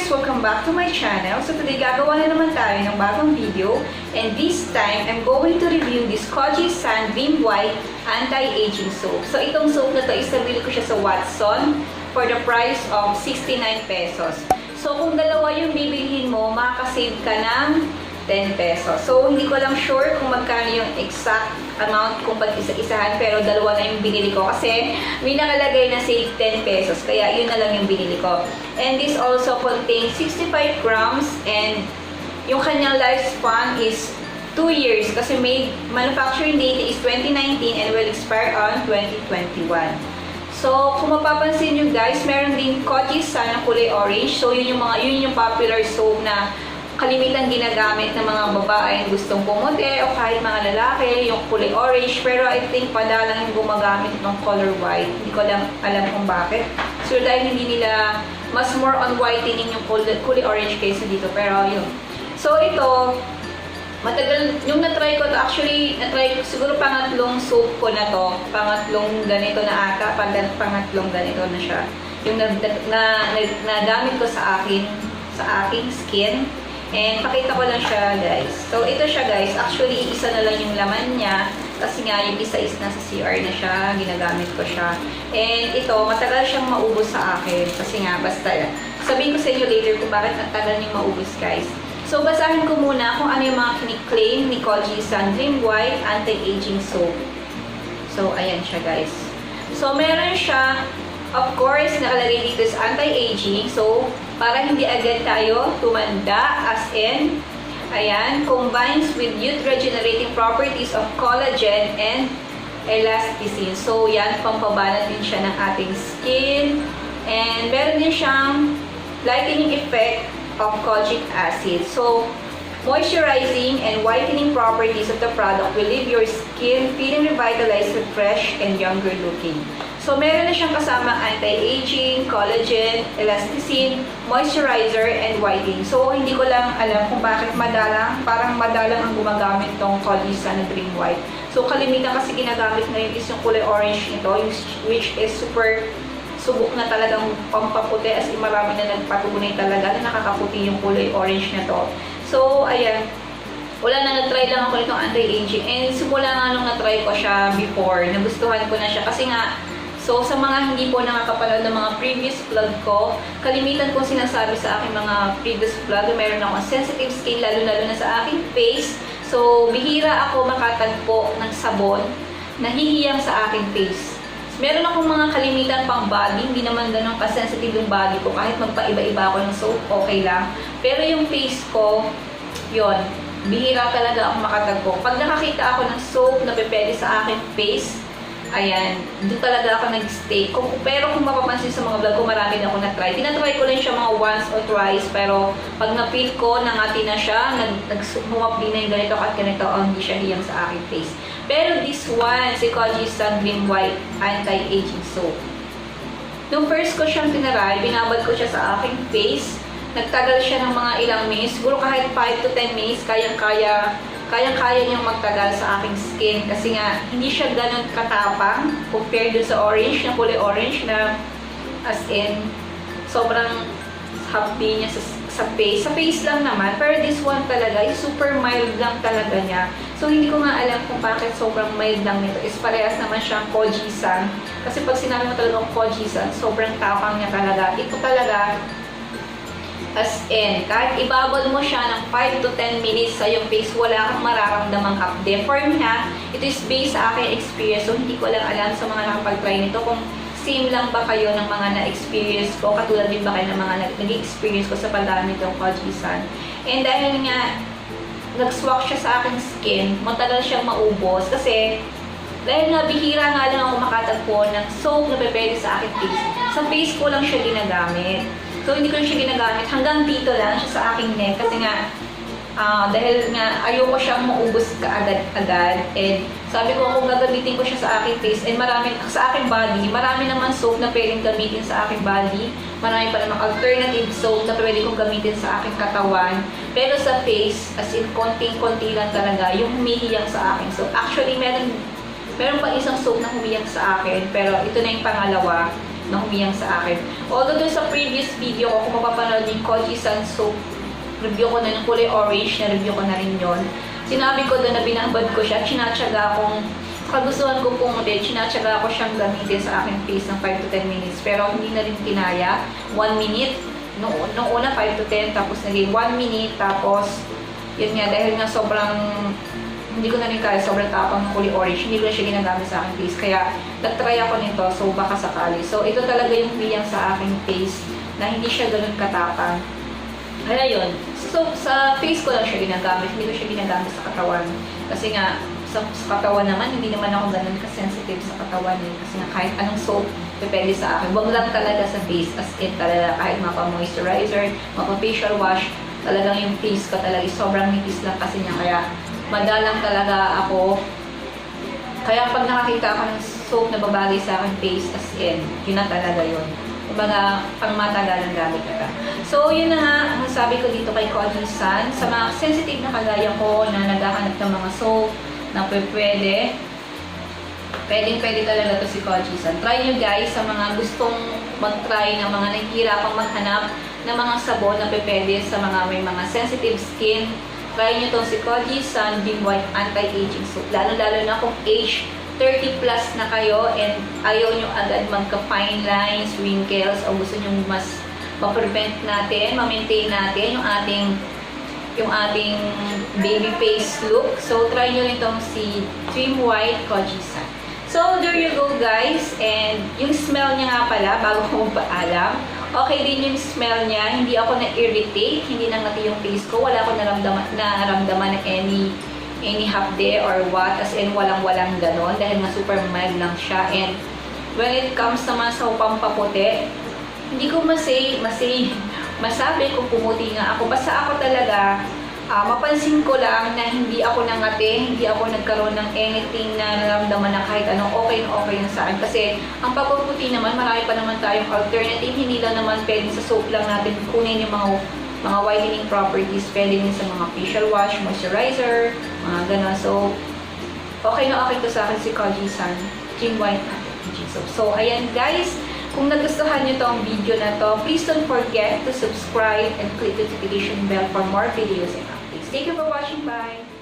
Welcome back to my channel. So today gagawa na naman tayo ng bagong video, and this time I'm going to review this Kojie Sun Dream White Anti-Aging Soap. So itong soap na to is nabili ko siya sa Watson for the price of 69 pesos. So kung dalawa yung bibilhin mo, makakasave ka ng 10 pesos. So hindi ko lang sure kung magkano yung exact amount kung pag-isa-isahan, pero dalawa na yung binili ko kasi may nakalagay na save 10 pesos, kaya yun na lang yung binili ko. And this also contains 65 grams and yung kanyang lifespan is 2 years kasi manufacturing date is 2019 and will expire on 2021. So kung mapapansin nyo guys, meron din Kojie Sun na kulay orange. So yun yung popular soap na kalimitan ginagamit ng mga babae gustong pumuti o kahit mga lalaki, yung kulay orange. Pero I think padalang yung gumagamit ng color white. Hindi ko lang alam kung bakit. So dahil hindi nila, mas more on whitening yung kulay orange kaysa dito. Pero yun. So ito, matagal, yung na-try ko to, actually, na-try ko, siguro pangatlong soap ko na to. Pangatlong ganito na ata, pangatlong ganito na siya. Yung nagamit ko sa aking skin. And pakita ko lang siya guys. So ito siya guys, actually isa na lang yung laman niya kasi nga yung isa is nasa CR na siya, ginagamit ko siya. And ito, matagal siyang maubos sa akin kasi nga basta sabihin ko sa inyo later kung bakit matagal niyang maubos guys. So basahin ko muna kung ano yung mga kiniklaim ni Kojie Sun Dream White Anti-Aging Soap. So ayan siya guys. So meron siya, of course, nakalagay dito is anti-aging. So, para hindi agad tayo tumanda, as in, ayan, combines with youth-regenerating properties of collagen and elasticin. So, yan, pampabanat din siya ng ating skin. And meron din siyang lightening effect of kojic acid. So, moisturizing and whitening properties of the product will leave your skin feeling revitalized, fresh, and younger looking. So, meron na siyang kasama anti-aging, collagen, elasticin, moisturizer, and whitening. So, hindi ko lang alam kung bakit parang madalang ang gumagamit tong Kojie Sun Dream White. So, kalimitan kasi ginagamit ngayon is yung kulay orange nito, which is super subok na talagang pampaputi, as in marami na nagpatunay talaga na nakakaputi yung kulay orange na to. So, ayan. Wala na, nag-try lang ako itong anti-aging. And simula nga nung na-try ko siya before, nagustuhan ko na siya kasi nga, so, sa mga hindi po nakakapanood ng mga previous vlog ko, kalimitan kong sinasabi sa aking mga previous vlog, meron akong sensitive skin, lalo-lalo na sa aking face. So, bihira ako makatagpo ng sabon na hihiyang sa aking face. Meron akong mga kalimitan pang body, hindi naman ganun ka-sensitive yung body ko. Kahit magpaiba-iba ako ng soap, okay lang. Pero yung face ko, yon, bihira talaga ako makatagpo. Pag nakakita ako ng soap na pwede sa aking face, ayan, doon talaga ako nag-stay. Pero kung mapapansin sa mga vlog ko, marami na ako na-try. Tinatry ko lang siya mga once or twice, pero pag na-feel ko, nangati na siya, nag-humapli na yung ganito at ganito, hindi siya hiyang sa aking face. Pero this one, si Kojie Sun Dream White Anti-Aging Soap. Nung first ko siyang tinaray, binabad ko siya sa aking face. Nagtagal siya ng mga ilang minutes. Siguro kahit 5 to 10 minutes, kayang-kaya niyang magtagal sa aking skin kasi nga hindi siya ganun katapang compared dun sa orange, na kulay orange na as in sobrang happy niya sa face. Sa face lang naman, pero this one talaga is super mild lang talaga niya. So hindi ko nga alam kung bakit sobrang mild lang nito. Is parehas naman siyang Kojie Sun. Kasi pag sinabi mo talaga Kojie Sun, sobrang tapang niya talaga. Ito talaga, as in, kahit ibabad mo siya ng 5 to 10 minutes sa yung face, wala kang mararamdamang up-deform niya. Ito is based sa aking experience. So, hindi ko lang alam sa mga nakapag-try nito kung same lang ba kayo ng mga na-experience ko, katulad din ba kayo ng mga nag-experience ko sa paggamit ng Kojie Sun. And dahil nga, nag-swak siya sa aking skin, matagal siyang maubos kasi dahil nga bihira nga lang ako makatagpo ng soap na pwede sa aking face. Sa face ko lang siya ginagamit. So, hindi ko siya ginagamit. Hanggang dito lang siya sa aking neck. Kasi nga, Dahil nga ayoko siyang maubos kaagad-agad, and sabi ko kung gagamitin ko siya sa aking face and sa aking body, marami naman soap na pwedeng gamitin sa aking body, marami pa namang alternative soap na pwede kong gamitin sa aking katawan, pero sa face, as in konting-konti lang talaga yung humihiyak sa akin. So actually meron pa isang soap na humiyak sa akin, pero ito na yung pangalawa na humiyang sa akin. Although dun sa previous video ko, kung mapapanood yung Kojie Sun Soap, review ko na ng kulay orange, na review ko na rin yon. Sinabi ko doon na binabad ko siya, chinatsaga akong, kagustuhan ko pong ulit, chinatsaga ako siyang gamitin sa aking face ng 5 to 10 minutes. Pero hindi na rin kinaya, 1 minute, noong una 5 to 10, tapos naging 1 minute, tapos, yun nga, dahil nga sobrang, hindi ko na rin kaya, sobrang tapang ng kulay orange, hindi ko na siya ginagamit sa aking face. Kaya, nag-try ako nito, so baka sakali. So, ito talaga yung biyang sa aking face, na hindi siya ganun katapang. Kaya yun, so sa face ko lang siya ginagamit, hindi ko siya ginagamit sa katawan. Kasi nga, sa katawan naman, hindi naman ako ganun ka-sensitive sa katawan eh. Kasi nga kahit anong soap, depende sa akin. Wag lang talaga sa face, as in talaga kahit mapa-moisturizer, mapa-facial wash, talagang yung face ko talaga, sobrang nipis lang kasi niya. Kaya madalang talaga ako. Kaya pag nakakita ako ng soap na babagay sa akin face, as in, yun na talaga yun. Kumbaga, pang matagalang gamit ka. So, yun na nga, ang sabi ko dito kay Kojie Sun, sa mga sensitive na kagaya ko na naghahanap ng mga soap na pwede talaga to si Kojie Sun. Try nyo guys sa mga gustong mag-try na mga nahihirapang maghanap ng mga sabon na pwede sa mga may mga sensitive skin. Try nyo tong si Kojie Sun Dream White Anti-Aging Soap. Lalo-lalo na kung age 30 plus na kayo and ayaw nyo agad magka-fine lines, wrinkles, o gusto nyo mas ma-prevent natin, ma-maintain natin yung ating baby face look. So, try nyo rin itong si Dream White Kojie Sun. So, there you go guys. And yung smell niya nga pala, bago ko paalam, okay din yung smell niya. Hindi ako na-irritate, hindi nangati yung face ko. Wala akong naramdaman na any hapde or what, as in walang ganon, dahil nga super mild lang siya. And when it comes naman sa pampaputi, hindi ko masabi kung pumuti nga ako. Basta ako talaga, mapansin ko lang na hindi ako nangati, hindi ako nagkaroon ng anything na naramdaman na kahit anong okay na sa akin. Kasi ang pagpuputi naman, marami pa naman tayong alternative. Hindi lang naman pwede sa soap lang natin kunin yung mga whitening properties, pwede din sa mga facial wash, moisturizer, mga gano'n. So, okay na okay to sa akin si Kojie Sun Dream White Anti-Aging Soap. So, ayan guys, kung nagustuhan nyo tong video na to, please don't forget to subscribe and click the notification bell for more videos and updates. Thank you for watching. Bye!